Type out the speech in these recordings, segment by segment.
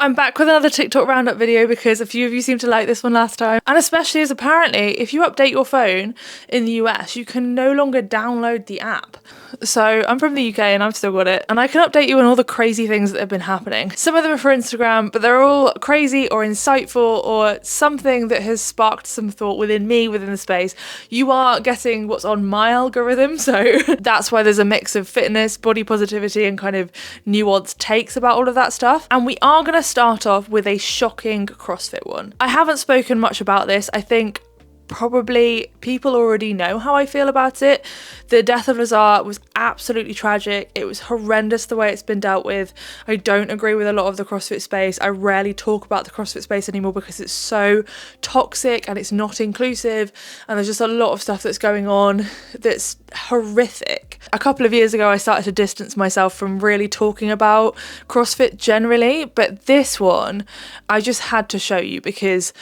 I'm back with another TikTok roundup video because a few of you seemed to like this one last time. And especially as apparently, if you update your phone in the US, you can no longer download the app. So I'm from the UK and I've still got it. And I can update you on all the crazy things that have been happening. Some of them are for Instagram, but they're all crazy or insightful or something that has sparked some thought within me, within the space. You are getting what's on my algorithm. So that's why there's a mix of fitness, body positivity, and kind of nuanced takes about all of that stuff. And we are going to start off with a shocking CrossFit one. I haven't spoken much about this. I think probably people already know how I feel about it. The death of Lazar was absolutely tragic. It was horrendous the way it's been dealt with. I don't agree with a lot of the CrossFit space. I rarely talk about the CrossFit space anymore because it's so toxic and it's not inclusive, and there's just a lot of stuff that's going on that's horrific. A couple of years ago I started to distance myself from really talking about CrossFit generally, but this one I just had to show you because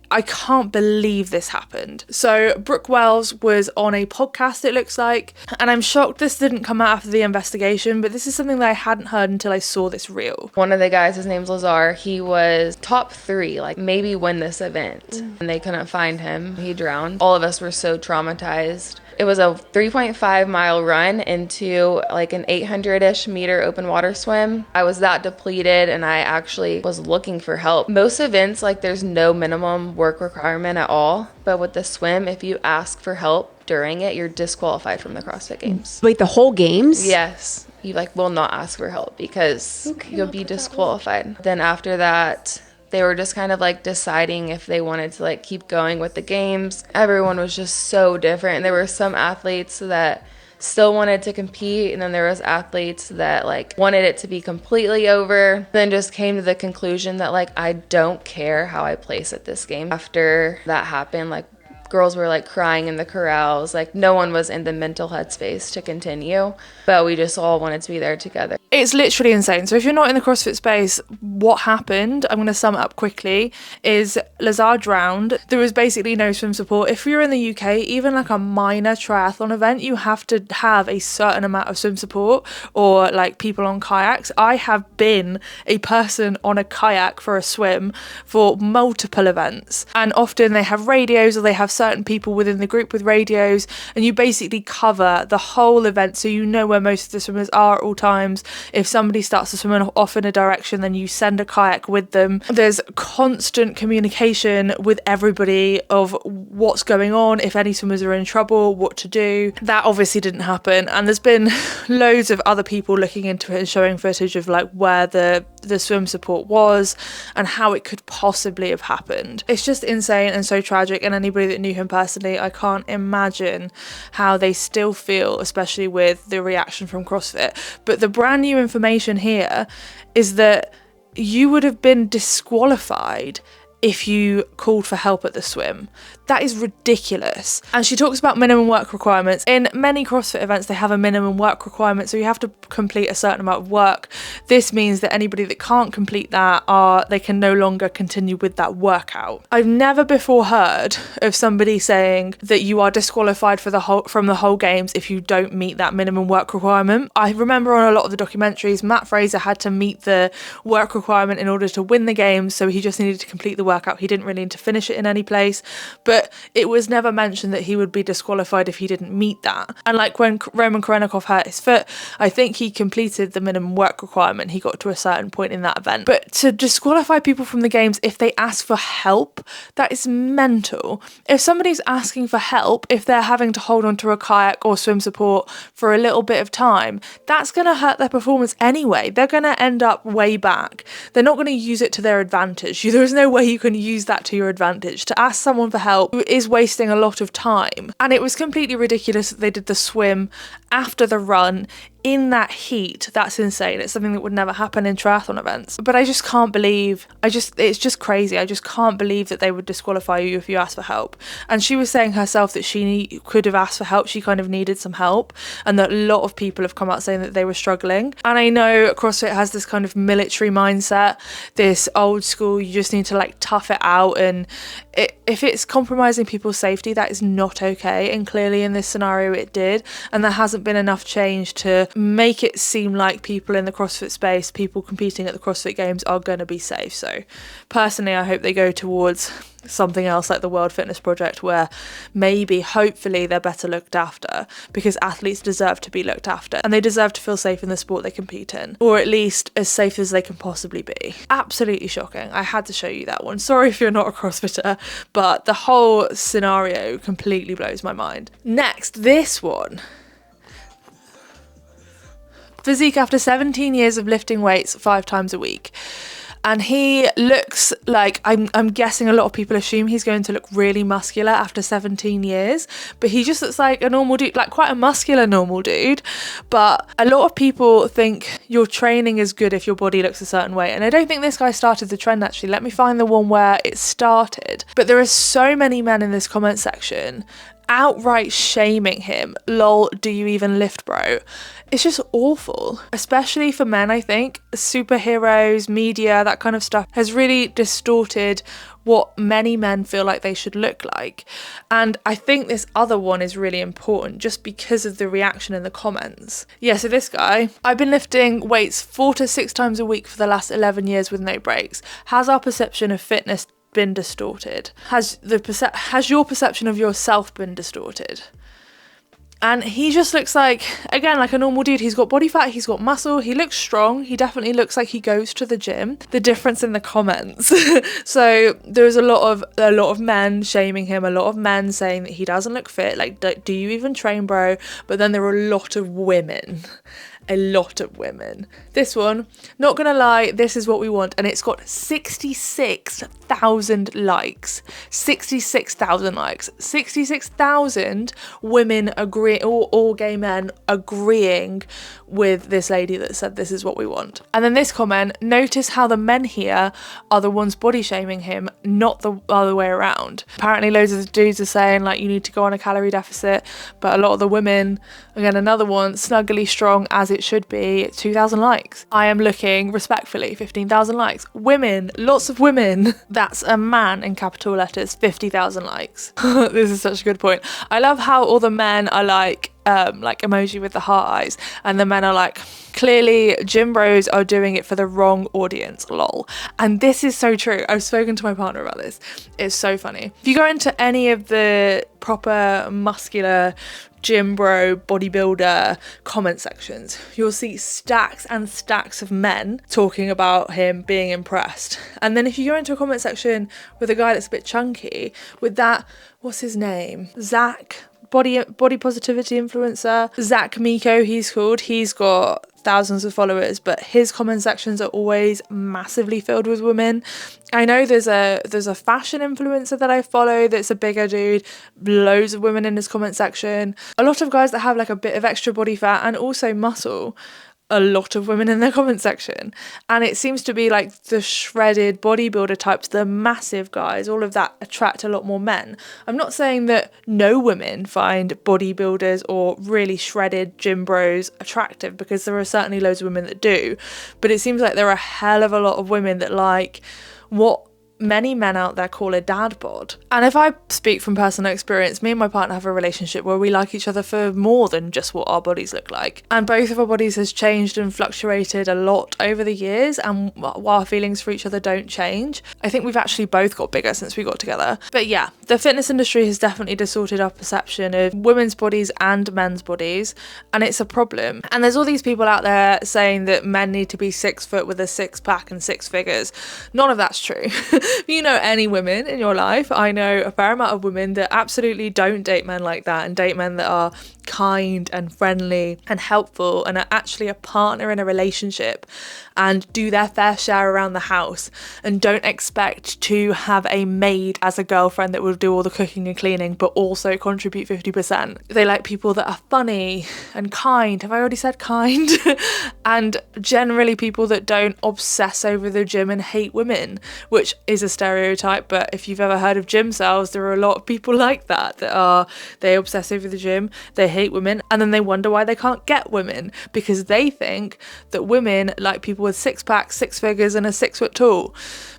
I can't believe this happened. So Brooke Wells was on a podcast, it looks like, and I'm shocked this didn't come out after the investigation, but this is something that I hadn't heard until I saw this reel. One of the guys, his name's Lazar, he was top 3, like maybe win this event, and they couldn't find him. He drowned. All of us were so traumatized. It was a 3.5 mile run into like an 800-ish meter open water swim. I was that depleted and I actually was looking for help. Most events, like there's no minimum work requirement at all. But with the swim, if you ask for help during it, you're disqualified from the CrossFit Games. Wait, the whole games? Yes. You like will not ask for help because you'll be disqualified. Then after that, they were just kind of like deciding if they wanted to like keep going with the games. Everyone was just so different. There were some athletes that still wanted to compete, and then there was athletes that like wanted it to be completely over, then just came to the conclusion that like I don't care how I place at this game. After that happened, like girls were like crying in the corrals, like no one was in the mental headspace to continue, but we just all wanted to be there together. It's literally insane. So if you're not in the CrossFit space, what happened, I'm going to sum it up quickly, is Lazar drowned. There was basically no swim support. If you're in the UK, even like a minor triathlon event, you have to have a certain amount of swim support, or like people on kayaks. I have been a person on a kayak for a swim for multiple events, and often they have radios or they have certain people within the group with radios, and you basically cover the whole event so you know where most of the swimmers are at all times. If somebody starts to swim off in a direction, then you send a kayak with them. There's constant communication with everybody of what's going on, if any swimmers are in trouble, what to do. That obviously didn't happen, and there's been loads of other people looking into it and showing footage of like where the swim support was and how it could possibly have happened. It's just insane and so tragic, and anybody that knew him personally, I can't imagine how they still feel, especially with the reaction from CrossFit. But the brand new information here is that you would have been disqualified if you called for help at the swim. That is ridiculous. And she talks about minimum work requirements. In many CrossFit events, they have a minimum work requirement, so you have to complete a certain amount of work. This means that anybody that can't complete that, they can no longer continue with that workout. I've never before heard of somebody saying that you are disqualified from the whole games if you don't meet that minimum work requirement. I remember on a lot of the documentaries, Matt Fraser had to meet the work requirement in order to win the games, so he just needed to complete the workout. He didn't really need to finish it in any place, but it was never mentioned that he would be disqualified if he didn't meet that. And like when Roman Korenikov hurt his foot, I think he completed the minimum work requirement. He got to a certain point in that event. But to disqualify people from the games if they ask for help, that is mental. If somebody's asking for help, if they're having to hold onto a kayak or swim support for a little bit of time, that's going to hurt their performance anyway. They're going to end up way back. They're not going to use it to their advantage. There is no way you can use that to your advantage. To ask someone for help is wasting a lot of time. And it was completely ridiculous that they did the swim after the run in that heat. That's insane. It's something that would never happen in triathlon events. But I just can't believe, it's just crazy. I just can't believe that they would disqualify you if you ask for help. And she was saying herself that she could have asked for help. She kind of needed some help, and that a lot of people have come out saying that they were struggling. And I know CrossFit has this kind of military mindset, this old school, you just need to like tough it out, and if it's compromising people's safety, that is not okay. And clearly in this scenario it did, and there hasn't been enough change to make it seem like people in the CrossFit space, people competing at the CrossFit Games are going to be safe. So personally, I hope they go towards something else like the World Fitness Project, where maybe, hopefully, they're better looked after, because athletes deserve to be looked after and they deserve to feel safe in the sport they compete in, or at least as safe as they can possibly be. Absolutely shocking. I had to show you that one. Sorry if you're not a CrossFitter, but the whole scenario completely blows my mind. Next, this one. Physique after 17 years of lifting weights 5 times a week. And he looks like, I'm guessing a lot of people assume he's going to look really muscular after 17 years, but he just looks like a normal dude, like quite a muscular normal dude. But a lot of people think your training is good if your body looks a certain way. And I don't think this guy started the trend, actually. Let me find the one where it started. But there are so many men in this comment section outright shaming him. Lol, do you even lift, bro? It's just awful, especially for men. I think superheroes, media, that kind of stuff has really distorted what many men feel like they should look like. And I think this other one is really important just because of the reaction in the comments. Yeah, so this guy, I've been lifting weights 4 to 6 times a week for the last 11 years with no breaks. Has our perception of fitness been distorted? Has your perception of yourself been distorted? And he just looks like, again, like a normal dude. He's got body fat, he's got muscle, he looks strong, he definitely looks like he goes to the gym. The difference in the comments. So there's a lot of men shaming him, a lot of men saying that he doesn't look fit, like, do you even train, bro? But then there are a lot of women. A lot of women. This one, not gonna lie, this is what we want, and it's got 66,000 likes. 66,000 likes. 66,000 women agree, all gay men agreeing with this lady that said this is what we want. And then this comment, notice how the men here are the ones body shaming him, not the other way around. Apparently loads of the dudes are saying like you need to go on a calorie deficit, but a lot of the women, again another one, snuggly strong as it should be, 2,000 likes. I am looking respectfully, 15,000 likes. Women, lots of women. That's a man in capital letters, 50,000 likes. This is such a good point. I love how all the men are like emoji with the heart eyes, and the men are like, clearly gym bros are doing it for the wrong audience, lol. And this is so true. I've spoken to my partner about this. It's so funny. If you go into any of the proper muscular gym bro bodybuilder comment sections, you'll see stacks and stacks of men talking about him being impressed. And then if you go into a comment section with a guy that's a bit chunky, with that, what's his name, Zach, body positivity influencer, Zach Miko, he's called. He's got thousands of followers, but his comment sections are always massively filled with women. I know there's a fashion influencer that I follow that's a bigger dude, loads of women in his comment section. A lot of guys that have like a bit of extra body fat and also muscle. A lot of women in their comment section. And it seems to be like the shredded bodybuilder types, the massive guys, all of that attract a lot more men. I'm not saying that no women find bodybuilders or really shredded gym bros attractive, because there are certainly loads of women that do, but it seems like there are a hell of a lot of women that like what many men out there call a dad bod. And if I speak from personal experience, me and my partner have a relationship where we like each other for more than just what our bodies look like, and both of our bodies has changed and fluctuated a lot over the years, and while our feelings for each other don't change, I think we've actually both got bigger since we got together. But yeah, the fitness industry has definitely distorted our perception of women's bodies and men's bodies, and it's a problem. And there's all these people out there saying that men need to be 6 foot with a 6-pack and 6 figures. None of that's true. If you know any women in your life, I know a fair amount of women that absolutely don't date men like that, and date men that are kind and friendly and helpful and are actually a partner in a relationship and do their fair share around the house, and don't expect to have a maid as a girlfriend that will do all the cooking and cleaning but also contribute 50%. They like people that are funny and kind. Have I already said kind? And generally people that don't obsess over the gym and hate women, which is is a stereotype, but if you've ever heard of gym cells, there are a lot of people like that they obsess over the gym, they hate women, and then they wonder why they can't get women, because they think that women like people with six packs, six figures, and are 6 foot tall.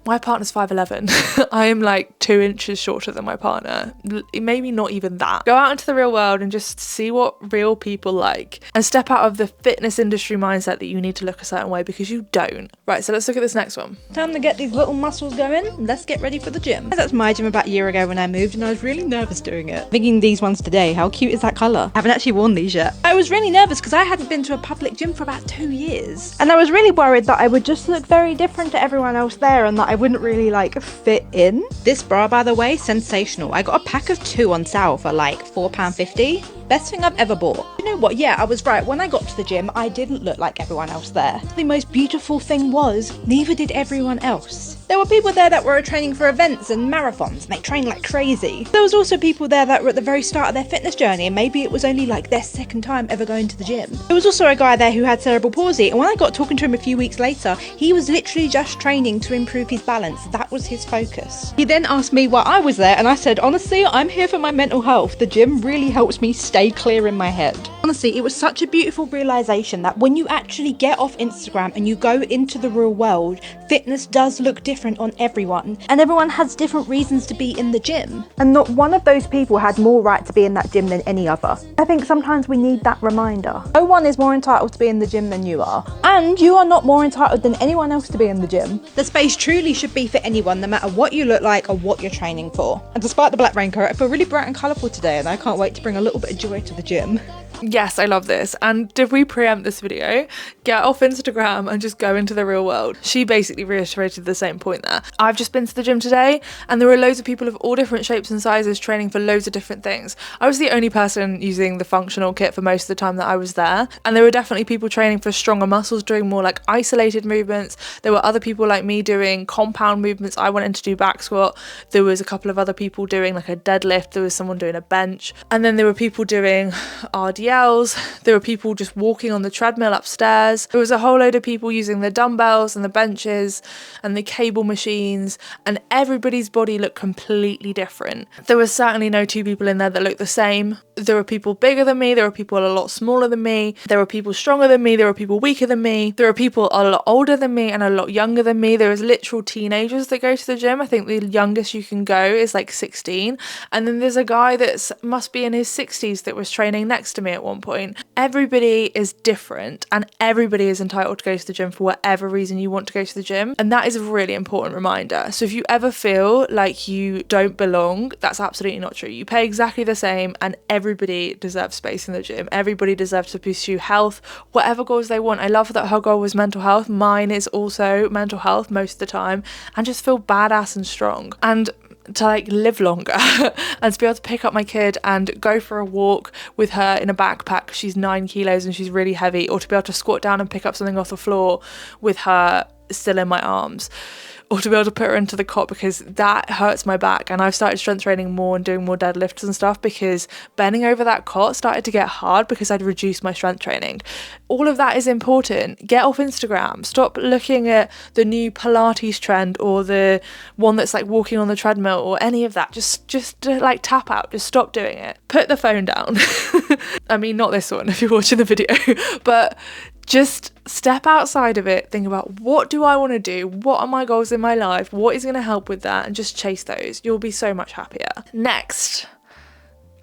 My partner's 5'11". I am like 2 inches shorter than my partner. Maybe not even that. Go out into the real world and just see what real people like, and step out of the fitness industry mindset that you need to look a certain way, because you don't. Right, so let's look at this next one. Time to get these little muscles going. Let's get ready for the gym. That's my gym about a year ago when I moved, and I was really nervous doing it. Thinking these ones today, how cute is that colour? I haven't actually worn these yet. I was really nervous because I hadn't been to a public gym for about 2 years. And I was really worried that I would just look very different to everyone else there and that I wouldn't really like fit in. This bra, by the way, sensational. I got a pack of 2 on sale for like £4.50. Best thing I've ever bought. You know what? Yeah, I was right. When I got to the gym, I didn't look like everyone else there. The most beautiful thing was, neither did everyone else. There were people there that were training for events and marathons, and they trained like crazy. There was also people there that were at the very start of their fitness journey, and maybe it was only like their second time ever going to the gym. There was also a guy there who had cerebral palsy, and when I got talking to him a few weeks later, he was literally just training to improve his balance. That was his focus. He then asked me why I was there, and I said, honestly, I'm here for my mental health. The gym really helps me stay clear in my head. Honestly, it was such a beautiful realization that when you actually get off Instagram and you go into the real world, fitness does look different on everyone, and everyone has different reasons to be in the gym, and not one of those people had more right to be in that gym than any other. I think sometimes we need that reminder. No one is more entitled to be in the gym than you are, and you are not more entitled than anyone else to be in the gym. The space truly should be for anyone, no matter what you look like or what you're training for. And despite the black raincoat, I feel really bright and colourful today, and I can't wait to bring a little bit of joy to the gym. Yes, I love this. And did we preempt this video? Get off Instagram and just go into the real world. She basically reiterated the same point there. I've just been to the gym today, and there were loads of people of all different shapes and sizes training for loads of different things. I was the only person using the functional kit for most of the time that I was there, and there were definitely people training for stronger muscles, doing more like isolated movements. There were other people like me doing compound movements. I went in to do back squat. There was a couple of other people doing like a deadlift. There was someone doing a bench, and then there were people doing RDLs. There were people just walking on the treadmill upstairs. There was a whole load of people using the dumbbells and the benches and the cable machines, and everybody's body looked completely different. There were certainly no 2 people in there that looked the same. There were people bigger than me, there were people a lot smaller than me, there were people stronger than me, there were people weaker than me, there were people a lot older than me and a lot younger than me. There was literal teenagers that go to the gym. I think the youngest you can go is like 16, and then there's a guy that must be in his 60s that was training next to me at one point. Everybody is different, and everybody is entitled to go to the gym for whatever reason you want to go to the gym, and that is a really important reminder. So if you ever feel like you don't belong, that's absolutely not true. You pay exactly the same, and everybody deserves space in the gym. Everybody deserves to pursue health, whatever goals they want. I love that her goal was mental health. Mine is also mental health most of the time, and just feel badass and strong, and to like live longer and to be able to pick up my kid and go for a walk with her in a backpack. She's 9 kilos and she's really heavy, or to be able to squat down and pick up something off the floor with her still in my arms, or to be able to put her into the cot, because that hurts my back. And I've started strength training more and doing more deadlifts and stuff because bending over that cot started to get hard because I'd reduced my strength training. All of that is important. Get off Instagram. Stop looking at the new Pilates trend or the one that's like walking on the treadmill or any of that. Just like tap out. Just stop doing it. Put the phone down. I mean, not this one if you're watching the video, but just step outside of it. Think about, what do I want to do? What are my goals in my life? What is going to help with that? And just chase those. You'll be so much happier. Next.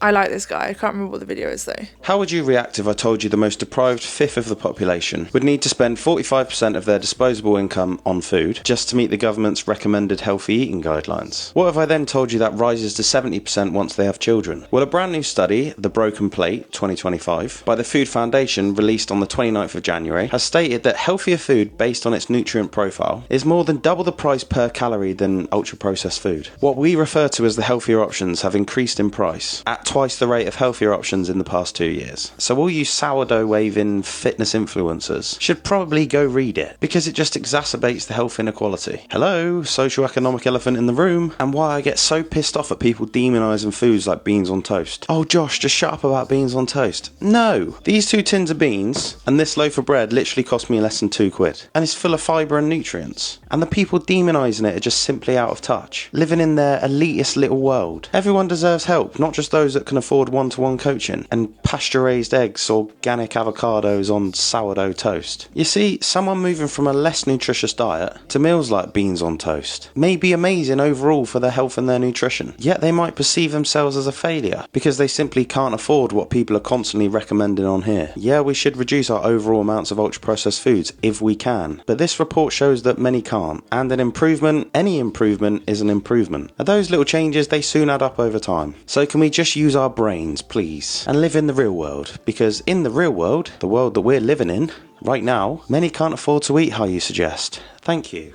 I like this guy. I can't remember what the video is though. How would you react if I told you the most deprived fifth of the population would need to spend 45% of their disposable income on food just to meet the government's recommended healthy eating guidelines? What if I then told you that rises to 70% once they have children? Well, a brand new study, The Broken Plate 2025, by the Food Foundation, released on the 29th of January, has stated that healthier food based on its nutrient profile is more than double the price per calorie than ultra-processed food. What we refer to as the healthier options have increased in price. At twice the rate of healthier options in the past 2 years. So all you sourdough waving fitness influencers should probably go read it, because it just exacerbates the health inequality. Hello, socioeconomic elephant in the room, and why I get so pissed off at people demonising foods like beans on toast. Oh Josh, just shut up about beans on toast. No, these 2 tins of beans and this loaf of bread literally cost me less than £2, and it's full of fibre and nutrients. And the people demonising it are just simply out of touch, living in their elitist little world. Everyone deserves help, not just those that can afford one-to-one coaching and pasture-raised eggs, organic avocados on sourdough toast. You see, someone moving from a less nutritious diet to meals like beans on toast may be amazing overall for their health and their nutrition, yet they might perceive themselves as a failure because they simply can't afford what people are constantly recommending on here. Yeah, we should reduce our overall amounts of ultra-processed foods if we can, but this report shows that many can't, and an improvement, any improvement, is an improvement. And those little changes, they soon add up over time. So can we just use our brains, please, and live in the real world? Because in the real world, the world that we're living in right now, many can't afford to eat how you suggest. Thank you.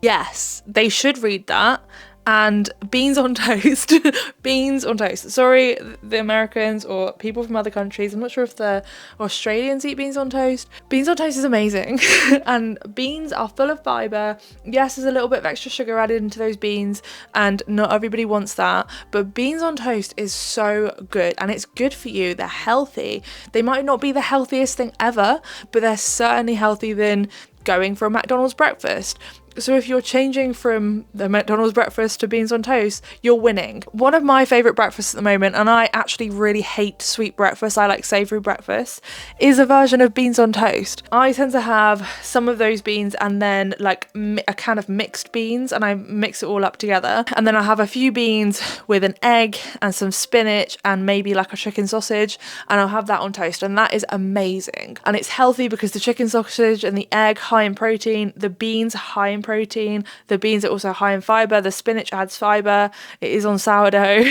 Yes, they should read that. And beans on toast, beans on toast. Sorry, the Americans or people from other countries. I'm not sure if the Australians eat beans on toast. Beans on toast is amazing. And beans are full of fibre. Yes, there's a little bit of extra sugar added into those beans, and not everybody wants that. But beans on toast is so good, and it's good for you. They're healthy. They might not be the healthiest thing ever, but they're certainly healthier than going for a McDonald's breakfast. So if you're changing from the McDonald's breakfast to beans on toast, you're winning. One of my favourite breakfasts at the moment, and I actually really hate sweet breakfast, I like savoury breakfast, is a version of beans on toast. I tend to have some of those beans and then like a can of mixed beans, and I mix it all up together. And then I have a few beans with an egg and some spinach and maybe like a chicken sausage, and I'll have that on toast, and that is amazing. And it's healthy because the chicken sausage and the egg high in protein, the beans high in protein, the beans are also high in fibre, the spinach adds fibre, it is on sourdough.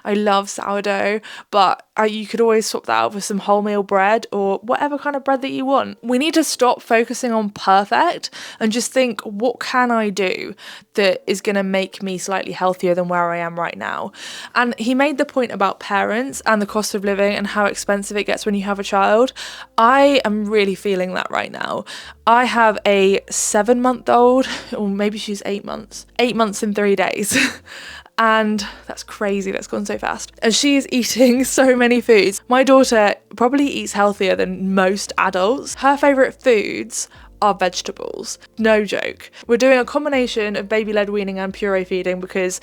I love sourdough, but you could always swap that out with some wholemeal bread or whatever kind of bread that you want. We need to stop focusing on perfect and just think, what can I do that is going to make me slightly healthier than where I am right now? And he made the point about parents and the cost of living and how expensive it gets when you have a child. I am really feeling that right now. I have a 7-month-old, or maybe she's 8 months. 8 months in 3 days. And that's crazy, that's gone so fast. And she is eating so many foods. My daughter probably eats healthier than most adults. Her favourite foods are vegetables. No joke. We're doing a combination of baby-led weaning and puree feeding because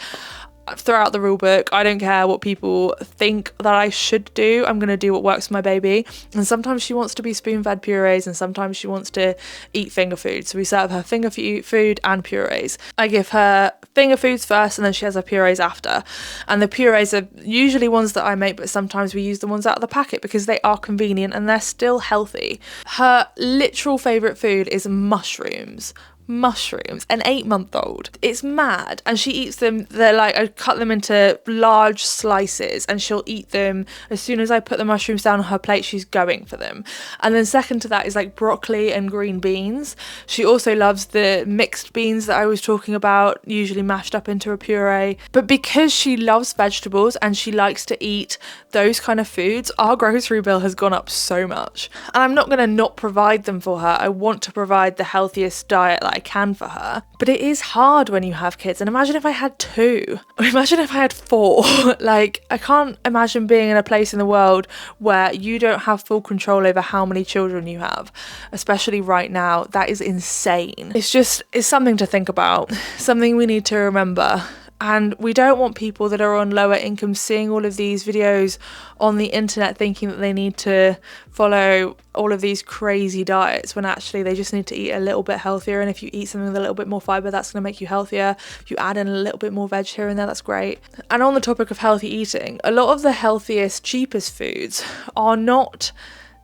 throughout the rule book, I don't care what people think that I should do. I'm going to do what works for my baby. And sometimes she wants to be spoon-fed purees, and sometimes she wants to eat finger food. So we serve her finger food and purees. I give her finger foods first, and then she has her purees after. And the purees are usually ones that I make, but sometimes we use the ones out of the packet because they are convenient and they're still healthy. Her literal favourite food is mushrooms, an 8-month-old. It's mad. And she eats them, they're like, I cut them into large slices and she'll eat them as soon as I put the mushrooms down on her plate. She's going for them. And then second to that is like broccoli and green beans. She also loves the mixed beans that I was talking about, usually mashed up into a puree. But because she loves vegetables and she likes to eat those kind of foods, our grocery bill has gone up so much. And I'm not going to not provide them for her. I want to provide the healthiest diet that I can for her. But it is hard when you have kids. And imagine if I had 2. Imagine if I had 4. Like, I can't imagine being in a place in the world where you don't have full control over how many children you have, especially right now. That is insane. It's something to think about, something we need to remember. And we don't want people that are on lower income seeing all of these videos on the internet thinking that they need to follow all of these crazy diets when actually they just need to eat a little bit healthier. And if you eat something with a little bit more fibre, that's going to make you healthier. If you add in a little bit more veg here and there, that's great. And on the topic of healthy eating, a lot of the healthiest, cheapest foods are not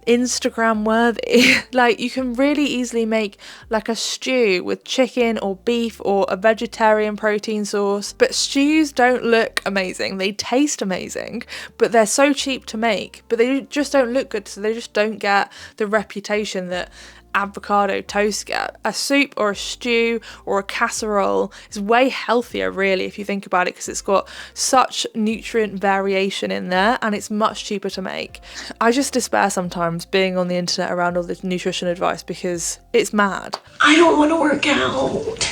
Instagram worthy. Like, you can really easily make like a stew with chicken or beef or a vegetarian protein source, but stews don't look amazing. They taste amazing, but they're so cheap to make, but they just don't look good, so they just don't get the reputation that avocado toast get. A soup or a stew or a casserole is way healthier, really, if you think about it, because it's got such nutrient variation in there and it's much cheaper to make. I just despair sometimes being on the internet around all this nutrition advice because it's mad. I don't want to work out.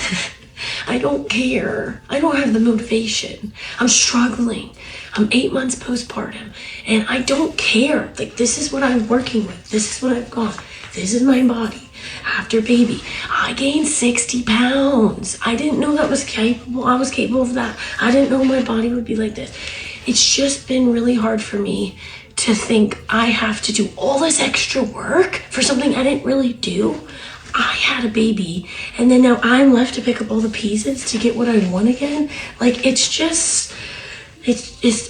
I don't care. I don't have the motivation. I'm struggling. I'm 8 months postpartum and I don't care. Like, this is what I'm working with. This is what I've got. This is my body. After baby, I gained 60 pounds. I didn't know that was capable. I was capable of that. I didn't know my body would be like this. It's just been really hard for me to think I have to do all this extra work for something I didn't really do. I had a baby and then now I'm left to pick up all the pieces to get what I want again. Like, it's just,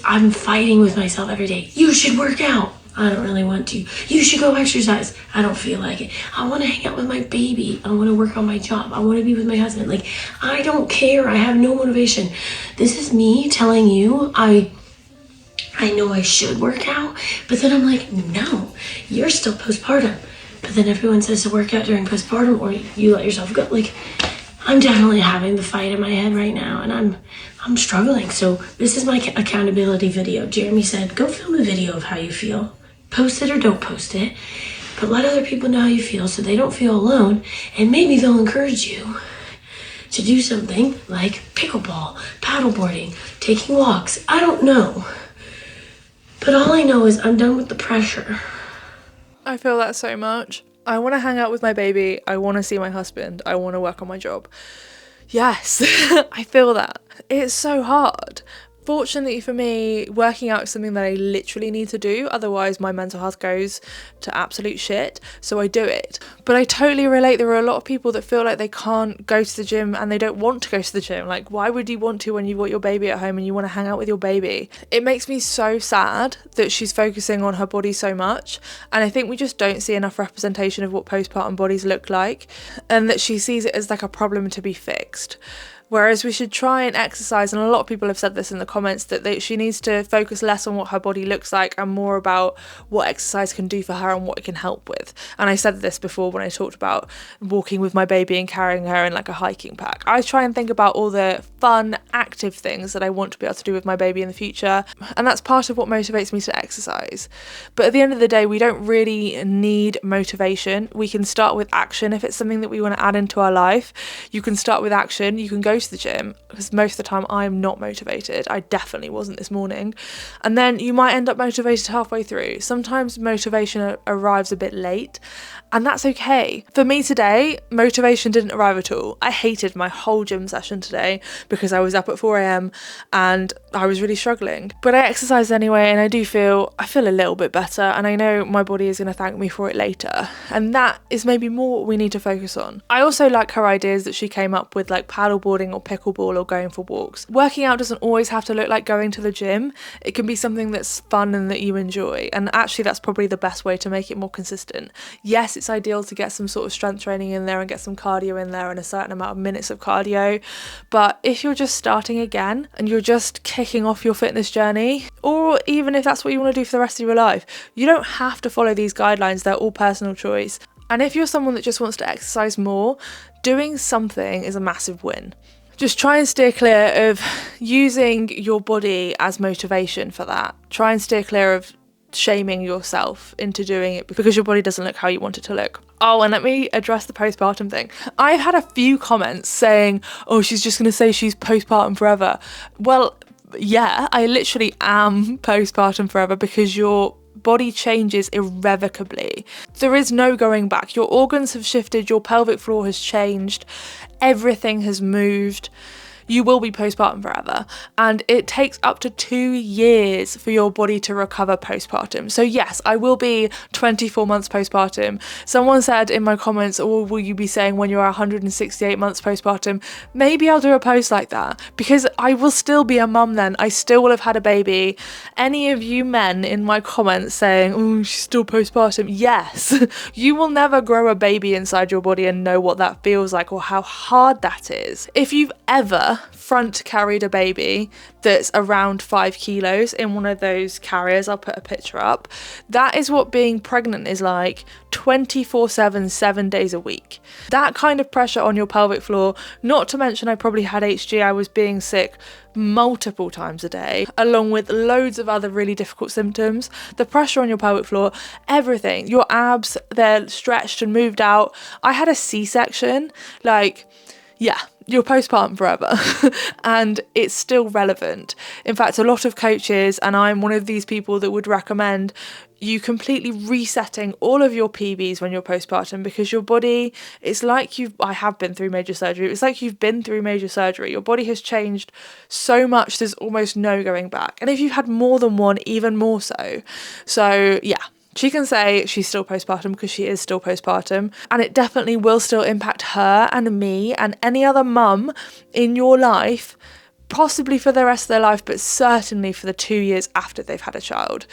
I'm fighting with myself every day. You should work out. I don't really want to. You should go exercise. I don't feel like it. I want to hang out with my baby. I want to work on my job. I want to be with my husband. Like, I don't care. I have no motivation. This is me telling you I know I should work out, but then I'm like, no, you're still postpartum. But then everyone says to work out during postpartum or you let yourself go. Like, I'm definitely having the fight in my head right now and I'm struggling. So this is my accountability video. Jeremy said, go film a video of how you feel. Post it or don't post it, but let other people know how you feel so they don't feel alone, and maybe they'll encourage you to do something like pickleball, paddleboarding, taking walks. I don't know. But all I know is I'm done with the pressure. I feel that so much. I want to hang out with my baby. I want to see my husband. I want to work on my job. Yes, I feel that. It's so hard. Fortunately for me, working out is something that I literally need to do, otherwise my mental health goes to absolute shit, so I do it. But I totally relate. There are a lot of people that feel like they can't go to the gym and they don't want to go to the gym. Like, why would you want to when you've got your baby at home and you want to hang out with your baby? It makes me so sad that she's focusing on her body so much, and I think we just don't see enough representation of what postpartum bodies look like, and that she sees it as like a problem to be fixed. Whereas we should try and exercise, and a lot of people have said this in the comments, that she needs to focus less on what her body looks like and more about what exercise can do for her and what it can help with. And I said this before when I talked about walking with my baby and carrying her in like a hiking pack. I try and think about all the fun, active things that I want to be able to do with my baby in the future, and that's part of what motivates me to exercise. But at the end of the day, we don't really need motivation. We can start with action. If it's something that we want to add into our life, you can start with action. You can go to the gym, because most of the time I'm not motivated. I definitely wasn't this morning. And then you might end up motivated halfway through. Sometimes motivation arrives a bit late, and that's okay. For me today, motivation didn't arrive at all. I hated my whole gym session today because I was up at 4 a.m. and I was really struggling. But I exercised anyway, and I feel a little bit better, and I know my body is going to thank me for it later. And that is maybe more what we need to focus on. I also like her ideas that she came up with, like paddleboarding or pickleball or going for walks. Working out doesn't always have to look like going to the gym. It can be something that's fun and that you enjoy, and actually that's probably the best way to make it more consistent. Yes, it's ideal to get some sort of strength training in there and get some cardio in there and a certain amount of minutes of cardio, but if you're just starting again and you're just kicking off your fitness journey, or even if that's what you want to do for the rest of your life, you don't have to follow these guidelines. They're all personal choice. And if you're someone that just wants to exercise more, doing something is a massive win. Just try and steer clear of using your body as motivation for that. Try and steer clear of shaming yourself into doing it because your body doesn't look how you want it to look. Oh, and let me address the postpartum thing. I've had a few comments saying, oh, she's just going to say she's postpartum forever. Well, yeah, I literally am postpartum forever, because your body changes irrevocably. There is no going back. Your organs have shifted, your pelvic floor has changed, everything has moved. You will be postpartum forever, and it takes up to 2 years for your body to recover postpartum. So yes, I will be 24 months postpartum. Someone said in my comments, or will you be saying when you're 168 months postpartum? Maybe I'll do a post like that, because I will still be a mum then. I still will have had a baby. Any of you men in my comments saying, oh, she's still postpartum, yes, you will never grow a baby inside your body and know what that feels like or how hard that is. If you've ever ever front carried a baby that's around 5 kilos in one of those carriers, I'll put a picture up, that is what being pregnant is like 24/7, 7 days a week. That kind of pressure on your pelvic floor, not to mention I probably had HG, I was being sick multiple times a day, along with loads of other really difficult symptoms. The pressure on your pelvic floor, everything, your abs, they're stretched and moved out. I had a C-section, like, yeah, you're postpartum forever and it's still relevant. In fact, a lot of coaches, and I'm one of these people that would recommend you completely resetting all of your PBs when you're postpartum, because your body, it's like I have been through major surgery. It's like you've been through major surgery. Your body has changed so much, there's almost no going back. And if you've had more than one, even more so. So yeah. She can say she's still postpartum because she is still postpartum, and it definitely will still impact her and me and any other mum in your life, possibly for the rest of their life, but certainly for the 2 years after they've had a child.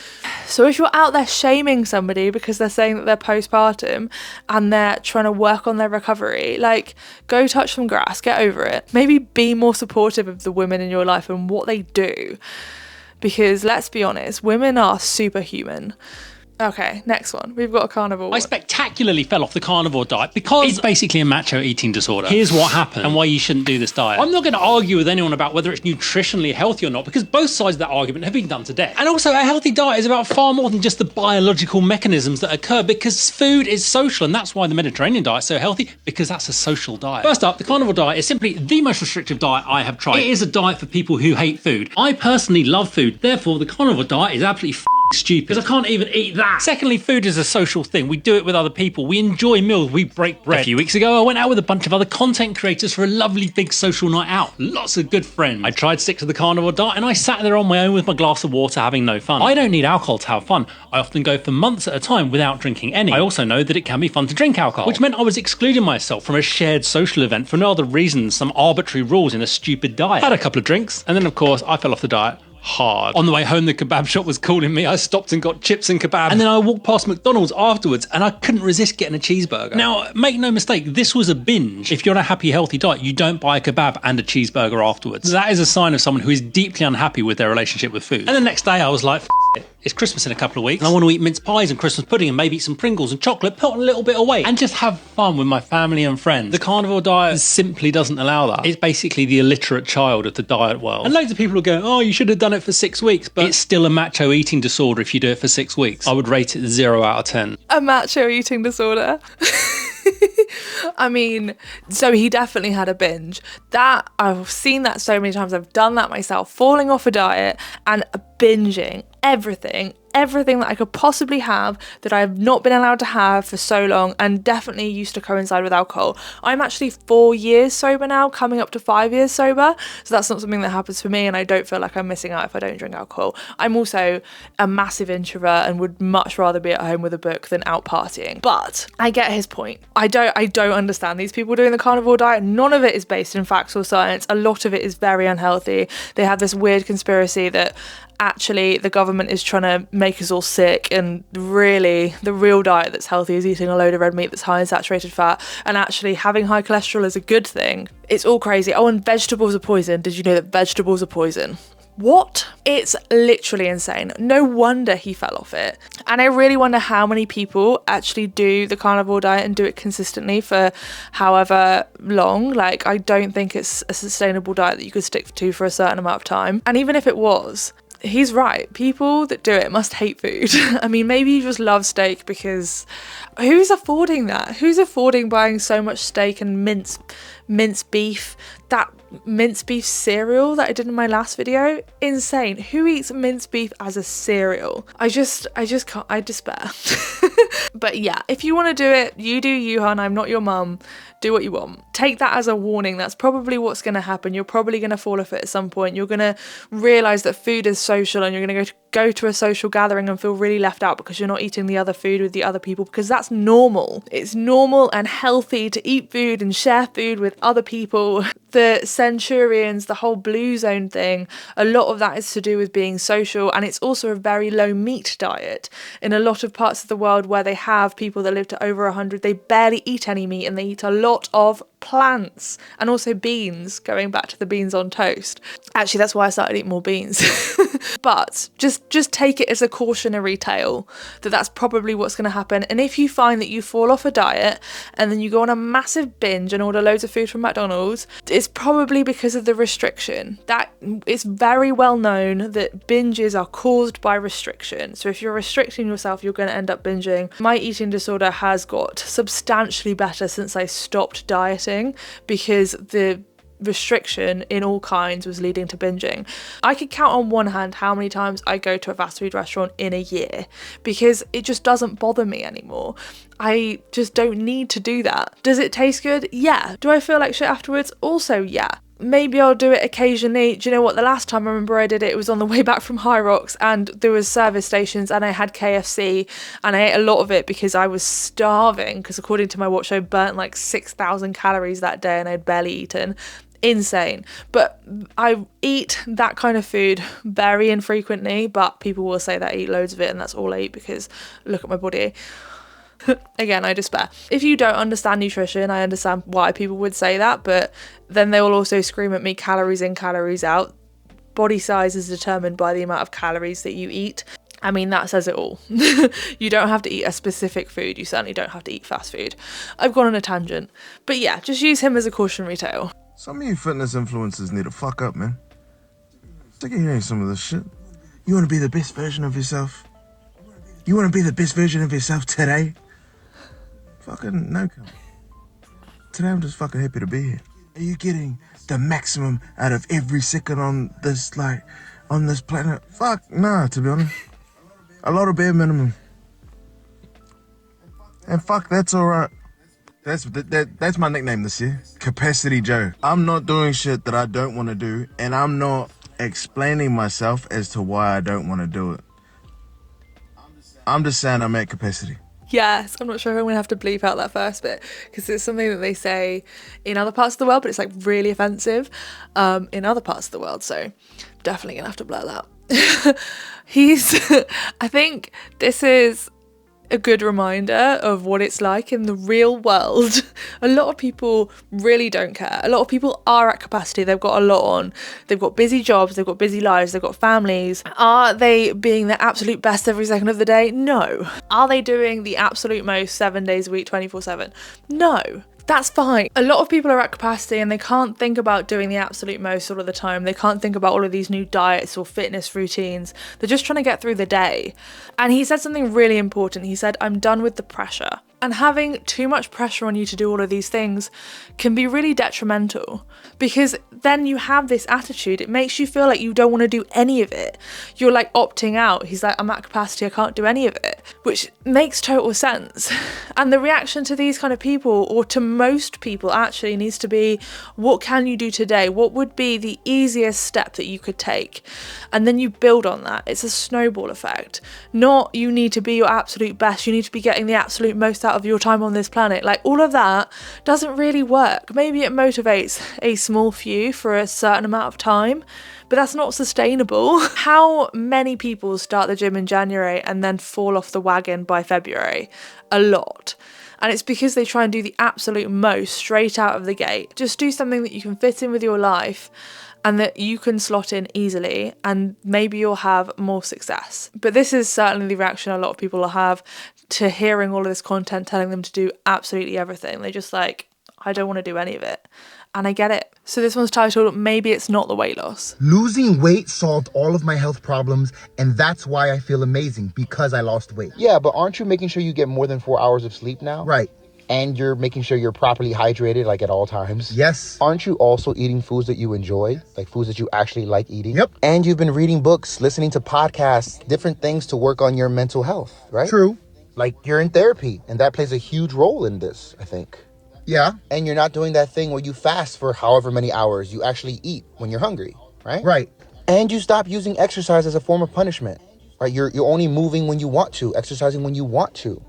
So if you're out there shaming somebody because they're saying that they're postpartum and they're trying to work on their recovery, like, go touch some grass, get over it. Maybe be more supportive of the women in your life and what they do, because let's be honest, women are superhuman. Okay, next one. We've got a carnivore one. I spectacularly fell off the carnivore diet because it's basically a macho eating disorder. Here's what happened and why you shouldn't do this diet. I'm not going to argue with anyone about whether it's nutritionally healthy or not, because both sides of that argument have been done to death. And also, a healthy diet is about far more than just the biological mechanisms that occur, because food is social, and that's why the Mediterranean diet is so healthy, because that's a social diet. First up, the carnivore diet is simply the most restrictive diet I have tried. It is a diet for people who hate food. I personally love food, therefore the carnivore diet is absolutely stupid, because I can't even eat that. Secondly, food is a social thing. We do it with other people. We enjoy meals. We break bread. A few weeks ago, I went out with a bunch of other content creators for a lovely big social night out. Lots of good friends. I tried to stick to the carnivore diet, and I sat there on my own with my glass of water having no fun. I don't need alcohol to have fun. I often go for months at a time without drinking any. I also know that it can be fun to drink alcohol, which meant I was excluding myself from a shared social event for no other reason than some arbitrary rules in a stupid diet. I had a couple of drinks, and then of course I fell off the diet hard. On the way home, the kebab shop was calling me. I stopped and got chips and kebab, and then I walked past McDonald's afterwards, and I couldn't resist getting a cheeseburger. Now, make no mistake, this was a binge. If you're on a happy, healthy diet, you don't buy a kebab and a cheeseburger afterwards. That is a sign of someone who is deeply unhappy with their relationship with food. And the next day, I was like, it. It's Christmas in a couple of weeks, and I want to eat mince pies and Christmas pudding and maybe eat some Pringles and chocolate, put on a little bit of weight, and just have fun with my family and friends. The carnivore diet simply doesn't allow that. It's basically the illiterate child of the diet world. And loads of people will go, oh, you should have done it for 6 weeks, but it's still a macho eating disorder if you do it for 6 weeks. I would rate it 0 out of 10. A macho eating disorder. I mean, so he definitely had a binge. That, I've seen that so many times. I've done that myself, falling off a diet and binging everything that I could possibly have that I have not been allowed to have for so long, and definitely used to coincide with alcohol. I'm actually 4 years sober now, coming up to 5 years sober, so that's not something that happens for me, and I don't feel like I'm missing out if I don't drink alcohol. I'm also a massive introvert and would much rather be at home with a book than out partying. But I get his point. I don't understand these people doing the carnivore diet. None of it is based in facts or science. A lot of it is very unhealthy. They have this weird conspiracy that actually the government is trying to make us all sick, and really the real diet that's healthy is eating a load of red meat that's high in saturated fat, and actually having high cholesterol is a good thing. It's all crazy. Oh, and vegetables are poison. Did you know that vegetables are poison? What? It's literally insane. No wonder he fell off it. And I really wonder how many people actually do the carnivore diet and do it consistently for however long. Like, I don't think it's a sustainable diet that you could stick to for a certain amount of time. And even if it was, he's right. People that do it must hate food. I mean, maybe you just love steak, because who's affording that? Who's affording buying so much steak and minced beef? That minced beef cereal that I did in my last video, insane. Who eats minced beef as a cereal? I just can't. I despair. But yeah, if you want to do it, you do you, hon. I'm not your mum. Do what you want. Take that as a warning. That's probably what's going to happen. You're probably going to fall off it at some point. You're going to realize that food is social, and you're going to go to a social gathering and feel really left out because you're not eating the other food with the other people, because that's normal. It's normal and healthy to eat food and share food with other people. The centurions, the whole blue zone thing, a lot of that is to do with being social, and it's also a very low meat diet. In a lot of parts of the world where they have people that live to over 100, they barely eat any meat, and they eat a lot of plants, and also beans, going back to the beans on toast. Actually, that's why I started eating more beans. But just take it as a cautionary tale that that's probably what's going to happen. And if you find that you fall off a diet and then you go on a massive binge and order loads of food from McDonald's, it's probably because of the restriction. That it's very well known that binges are caused by restriction. So if you're restricting yourself, you're going to end up binging. My eating disorder has got substantially better since I stopped dieting, because the restriction in all kinds was leading to binging. I could count on one hand how many times I go to a fast food restaurant in a year, because it just doesn't bother me anymore. I just don't need to do that. Does it taste good? Yeah. Do I feel like shit afterwards? Also, yeah. Maybe I'll do it occasionally. Do you know what? The last time I remember I did it, it was on the way back from High Rocks, and there was service stations and I had KFC and I ate a lot of it because I was starving, because according to my watch I burnt like 6,000 calories that day and I'd barely eaten. Insane. But I eat that kind of food very infrequently, but people will say that I eat loads of it and that's all I eat because look at my body. Again, I despair. If you don't understand nutrition, I understand why people would say that, but then they will also scream at me calories in, calories out. Body size is determined by the amount of calories that you eat. I mean, that says it all. You don't have to eat a specific food. You certainly don't have to eat fast food. I've gone on a tangent. But yeah, just use him as a cautionary tale. Some of you fitness influencers need to fuck up, man. Sick of hearing some of this shit. You want to be the best version of yourself? You want to be the best version of yourself today? Fucking no. Today I'm just fucking happy to be here. Are you getting the maximum out of every second on this planet? Fuck, nah, to be honest. A lot of bare minimum. And fuck, that's alright. That's my nickname this year. Capacity Joe. I'm not doing shit that I don't want to do, and I'm not explaining myself as to why I don't want to do it. I'm just saying I'm at capacity. Yes, I'm not sure if I'm going to have to bleep out that first bit, because it's something that they say in other parts of the world, but it's like really offensive in other parts of the world, so definitely going to have to blur that. I think this is a good reminder of what it's like in the real world. A lot of people really don't care. A lot of people are at capacity. They've got a lot on. They've got busy jobs. They've got busy lives. They've got families. Are they being their absolute best every second of the day? No. Are they doing the absolute most 7 days a week, 24/7? No. That's fine. A lot of people are at capacity and they can't think about doing the absolute most all of the time. They can't think about all of these new diets or fitness routines. They're just trying to get through the day. And he said something really important. He said, I'm done with the pressure. And having too much pressure on you to do all of these things can be really detrimental, because then you have this attitude. It makes you feel like you don't want to do any of it. You're like opting out. He's like, I'm at capacity, I can't do any of it, which makes total sense. And the reaction to these kind of people, or to most people actually, needs to be, what can you do today? What would be the easiest step that you could take? And then you build on that. It's a snowball effect. Not you need to be your absolute best. You need to be getting the absolute most out of your time on this planet. Like, all of that doesn't really work. Maybe it motivates a small few for a certain amount of time, but that's not sustainable. How many people start the gym in January and then fall off the wagon by February? A lot. And it's because they try and do the absolute most straight out of the gate. Just do something that you can fit in with your life and that you can slot in easily, and maybe you'll have more success. But this is certainly the reaction a lot of people will have to hearing all of this content telling them to do absolutely everything. They're just like, I don't want to do any of it. And I get it. So this one's titled, Maybe It's Not the Weight Loss. Losing weight solved all of my health problems, and that's why I feel amazing, because I lost weight. Yeah, but aren't you making sure you get more than 4 hours of sleep now? Right. And you're making sure you're properly hydrated, like at all times? Yes. Aren't you also eating foods that you enjoy, like foods that you actually like eating? Yep. And you've been reading books, listening to podcasts, different things to work on your mental health, right? True. Like, you're in therapy, and that plays a huge role in this, I think. Yeah. And you're not doing that thing where you fast for however many hours. You actually eat when you're hungry, right? Right. And you stop using exercise as a form of punishment, right? You're only moving when you want to, exercising when you want to.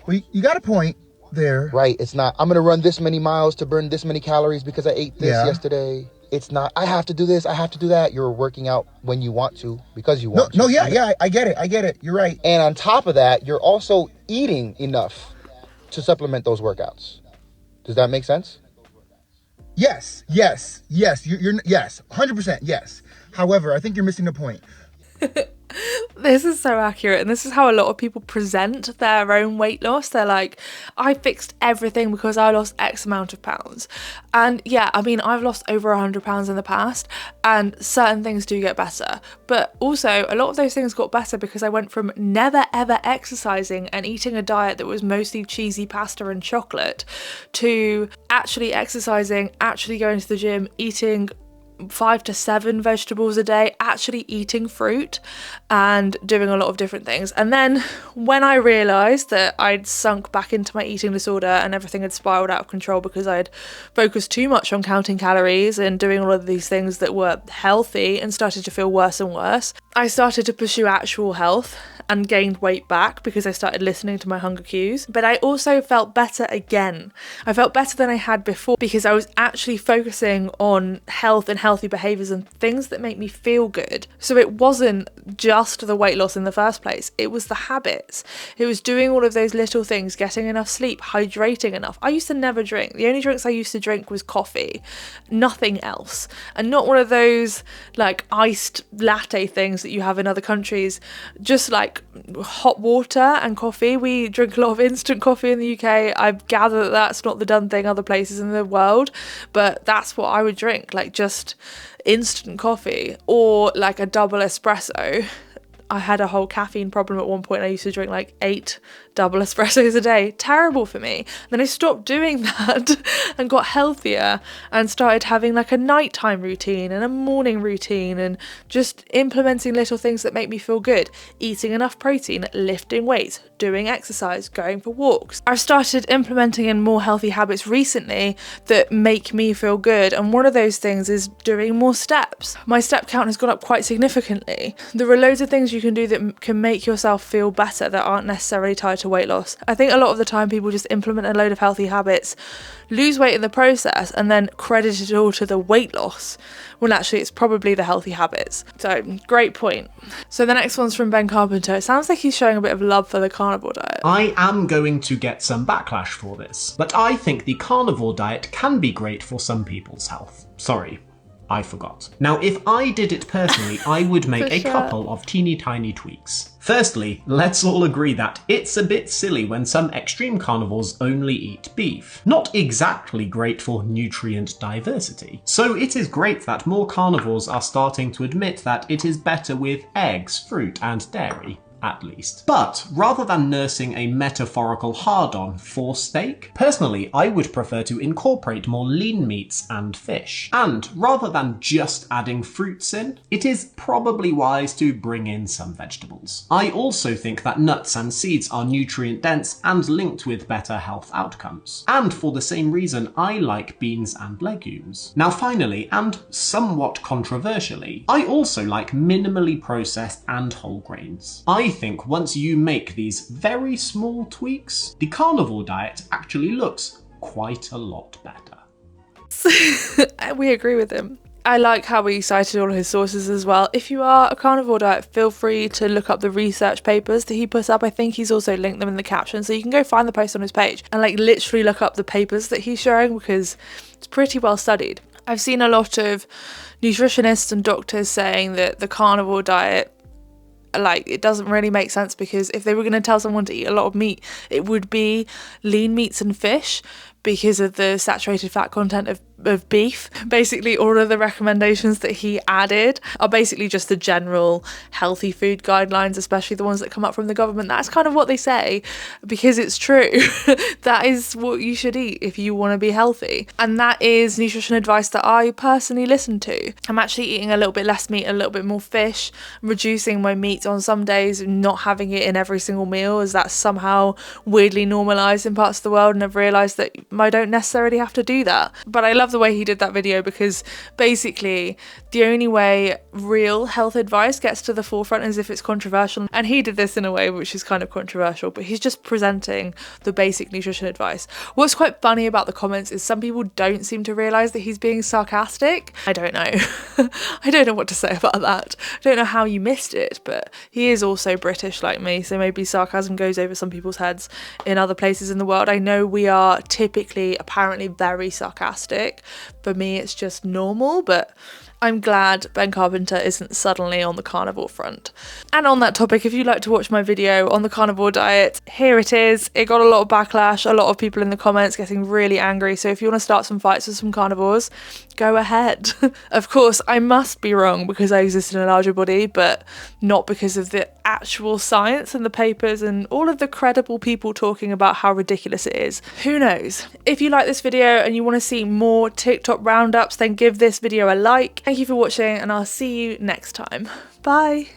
Well, you got a point there. Right. It's not, I'm going to run this many miles to burn this many calories because I ate this yesterday. It's not, I have to do this, I have to do that. You're working out when you want to, because you want to. No, yeah, I get it. You're right. And on top of that, you're also eating enough to supplement those workouts. Does that make sense? Yes, yes, 100% yes. However, I think you're missing the point. This is so accurate, and this is how a lot of people present their own weight loss. They're like, I fixed everything because I lost X amount of pounds. And yeah, I mean, I've lost over 100 pounds in the past, and certain things do get better. But also, a lot of those things got better because I went from never ever exercising and eating a diet that was mostly cheesy pasta and chocolate to actually exercising, actually going to the gym, eating 5 to 7 vegetables a day, actually eating fruit and doing a lot of different things. And then when I realised that I'd sunk back into my eating disorder and everything had spiraled out of control because I'd focused too much on counting calories and doing all of these things that were healthy and started to feel worse and worse, I started to pursue actual health and gained weight back because I started listening to my hunger cues. But I also felt better again. I felt better than I had before because I was actually focusing on health and healthy behaviours and things that make me feel good. So it wasn't just the weight loss in the first place, it was the habits. It was doing all of those little things, getting enough sleep, hydrating enough. I used to never drink. The only drinks I used to drink was coffee, nothing else. And not one of those like iced latte things that you have in other countries, just like hot water and coffee. We drink a lot of instant coffee in the UK. I gather that that's not the done thing other places in the world, but that's what I would drink, like just instant coffee or like a double espresso. I had a whole caffeine problem at one point. I used to drink like 8 double espressos a day. Terrible for me. Then I stopped doing that and got healthier and started having like a nighttime routine and a morning routine and just implementing little things that make me feel good. Eating enough protein, lifting weights, doing exercise, going for walks. I've started implementing in more healthy habits recently that make me feel good, and one of those things is doing more steps. My step count has gone up quite significantly. There are loads of things you can do that can make yourself feel better that aren't necessarily tied to weight loss. I think a lot of the time people just implement a load of healthy habits, lose weight in the process, and then credit it all to the weight loss, when actually it's probably the healthy habits. So great point. So the next one's from Ben Carpenter. It sounds like he's showing a bit of love for the carnivore diet. I am going to get some backlash for this, but I think the carnivore diet can be great for some people's health. Sorry, I forgot. Now, if I did it personally, I would make a couple of teeny tiny tweaks. Firstly, let's all agree that it's a bit silly when some extreme carnivores only eat beef. Not exactly great for nutrient diversity. So it is great that more carnivores are starting to admit that it is better with eggs, fruit, and dairy. At least. But rather than nursing a metaphorical hard-on for steak, personally I would prefer to incorporate more lean meats and fish. And rather than just adding fruits in, it is probably wise to bring in some vegetables. I also think that nuts and seeds are nutrient dense and linked with better health outcomes. And for the same reason, I like beans and legumes. Now finally, and somewhat controversially, I also like minimally processed and whole grains. I think once you make these very small tweaks, the carnivore diet actually looks quite a lot better. We agree with him. I like how he cited all of his sources as well. If you are a carnivore diet, feel free to look up the research papers that he puts up. I think he's also linked them in the caption, so you can go find the post on his page and like literally look up the papers that he's showing because it's pretty well studied. I've seen a lot of nutritionists and doctors saying that the carnivore diet, like, it doesn't really make sense because if they were going to tell someone to eat a lot of meat, it would be lean meats and fish because of the saturated fat content of beef. Basically, all of the recommendations that he added are basically just the general healthy food guidelines, especially the ones that come up from the government. That's kind of what they say because it's true. That is what you should eat if you want to be healthy. And that is nutrition advice that I personally listen to. I'm actually eating a little bit less meat, a little bit more fish, reducing my meat on some days, not having it in every single meal, as that's somehow weirdly normalised in parts of the world, and I've realised that I don't necessarily have to do that. But I love the way he did that video because basically the only way real health advice gets to the forefront is if it's controversial, and he did this in a way which is kind of controversial, but he's just presenting the basic nutrition advice. What's quite funny about the comments is some people don't seem to realise that he's being sarcastic. I don't know. I don't know what to say about that. I don't know how you missed it, but he is also British like me, so maybe sarcasm goes over some people's heads in other places in the world. I know we are typically apparently very sarcastic topic. For me, it's just normal, but I'm glad Ben Carpenter isn't suddenly on the carnivore front. And on that topic, if you'd like to watch my video on the carnivore diet, here it is. It got a lot of backlash, a lot of people in the comments getting really angry. So if you want to start some fights with some carnivores, go ahead. Of course, I must be wrong because I exist in a larger body, but not because of the actual science and the papers and all of the credible people talking about how ridiculous it is. Who knows? If you like this video and you want to see more TikTok roundups, then give this video a like. Thank you for watching, and I'll see you next time. Bye.